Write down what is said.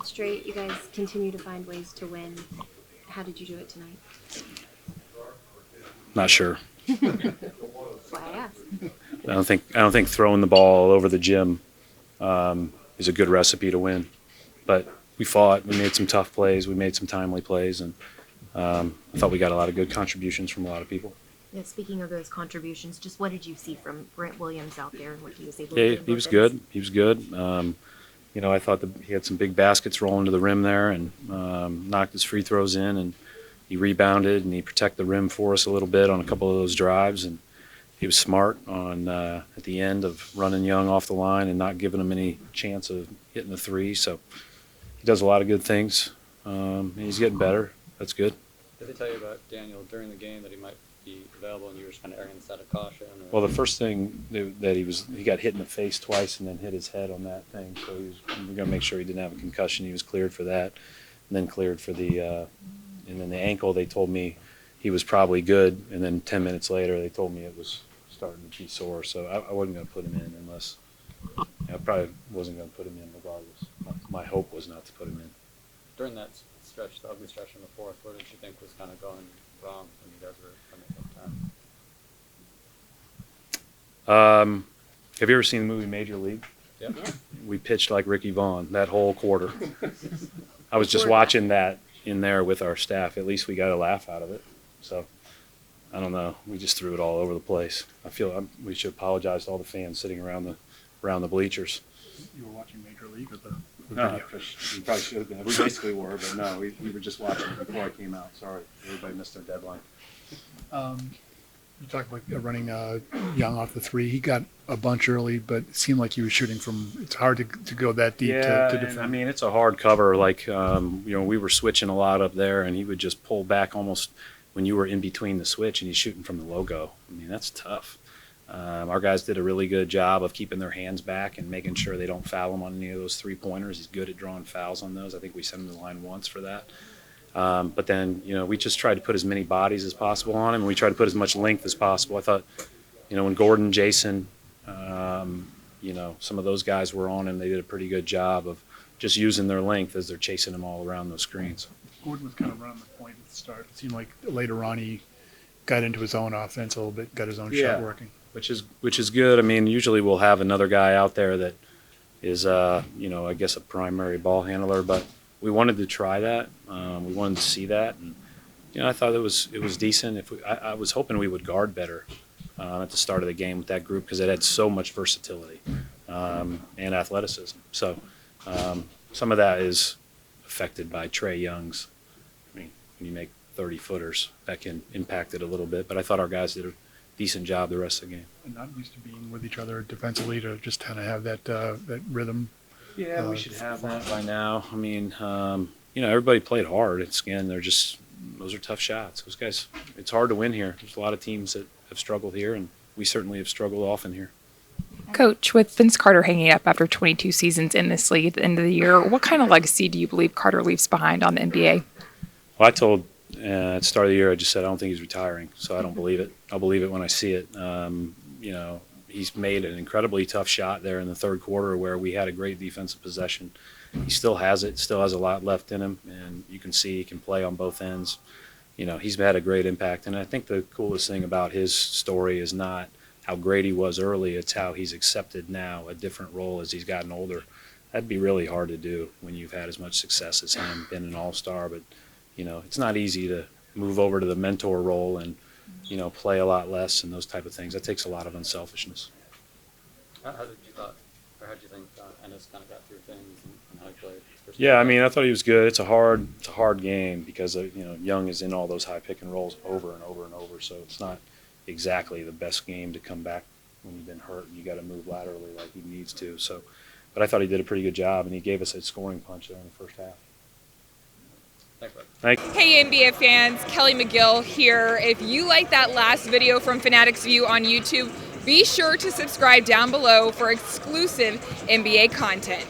straight, you guys continue to find ways to win. How did you do it tonight? Not sure. That's why I asked. I don't think throwing the ball all over the gym is a good recipe to win. But we fought. We made some tough plays. We made some timely plays, and I thought we got a lot of good contributions from a lot of people. Yeah, speaking of those contributions, just what did you see from Brent Williams out there? What he was able Yeah, to do? he was good. He was good. I thought that he had some big baskets rolling to the rim there and knocked his free throws in, and he rebounded and he protected the rim for us a little bit on a couple of those drives, and he was smart on at the end of running Young off the line and not giving him any chance of hitting the three. So he does a lot of good things. He's getting better. That's good. Did they tell you about Daniel during the game that he might be available and you were just kind of erring on the side of caution? Well, the first thing that he got hit in the face twice and then hit his head on that thing. So we're going to make sure he didn't have a concussion. He was cleared for that, and then cleared for and then the ankle. They told me he was probably good, and then 10 minutes later they told me it was starting to be sore. So I wasn't going to put him in unless I probably wasn't going to put him in regardless. My hope was not to put him in. During that stretch, the ugly stretch in the fourth, what did you think was kind of going wrong when you guys were coming at time? Have you ever seen the movie Major League? Yeah. We pitched like Ricky Vaughn that whole quarter. I was just watching that in there with our staff. At least we got a laugh out of it. So I don't know. We just threw it all over the place. I feel we should apologize to all the fans sitting around the bleachers. You were watching Major League or the No, video? we probably should have been. We basically were, but no, we were just watching it before I came out. Sorry, everybody missed their deadline. You talked about running Young off the three. He got a bunch early, but it seemed like he was shooting from. It's hard to go that deep to defend. And, I mean, it's a hard cover. Like we were switching a lot up there, and he would just pull back almost when you were in between the switch, and he's shooting from the logo. I mean, that's tough. Our guys did a really good job of keeping their hands back and making sure they don't foul him on any of those three-pointers. He's good at drawing fouls on those. I think we sent him to the line once for that. But then, we just tried to put as many bodies as possible on him, and we tried to put as much length as possible. I thought, when Gordon, Jason, some of those guys were on him, they did a pretty good job of just using their length as they're chasing him all around those screens. Gordon was kind of running the point at the start. It seemed like later on he got into his own offense a little bit, got his own shot working. Which is good. I mean, usually we'll have another guy out there that is, I guess a primary ball handler, but we wanted to try that. We wanted to see that, and I thought it was decent. I was hoping we would guard better at the start of the game with that group because it had so much versatility and athleticism. So some of that is affected by Trae Young's. I mean, when you make 30-footers, that can impact it a little bit. But I thought our guys did a decent job the rest of the game. And not used to being with each other defensively to just kind of have that rhythm. Yeah, we should have that by now. I mean, everybody played hard. Those are tough shots. Those guys, it's hard to win here. There's a lot of teams that have struggled here, and we certainly have struggled often here. Coach, with Vince Carter hanging up after 22 seasons in this league at the end of the year, what kind of legacy do you believe Carter leaves behind on the NBA? Well, I told at the start of the year, I just said I don't think he's retiring, so I don't believe it. I'll believe it when I see it. He's made an incredibly tough shot there in the third quarter where we had a great defensive possession. He still has it, still has a lot left in him, and you can see he can play on both ends. He's had a great impact, and I think the coolest thing about his story is not how great he was early, it's how he's accepted now a different role as he's gotten older. That'd be really hard to do when you've had as much success as him, been an all-star, but it's not easy to move over to the mentor role and, play a lot less and those type of things. That takes a lot of unselfishness. How did you think Ennis kind of got through things and how he played? Yeah, I mean, I thought he was good. It's a hard game because Young is in all those high pick and rolls over and over and over. So it's not exactly the best game to come back when you've been hurt and you got to move laterally like he needs to. So, but I thought he did a pretty good job and he gave us a scoring punch there in the first half. Thanks. Hey NBA fans, Kelly McGill here. If you like that last video from Fanatics View on YouTube, be sure to subscribe down below for exclusive NBA content.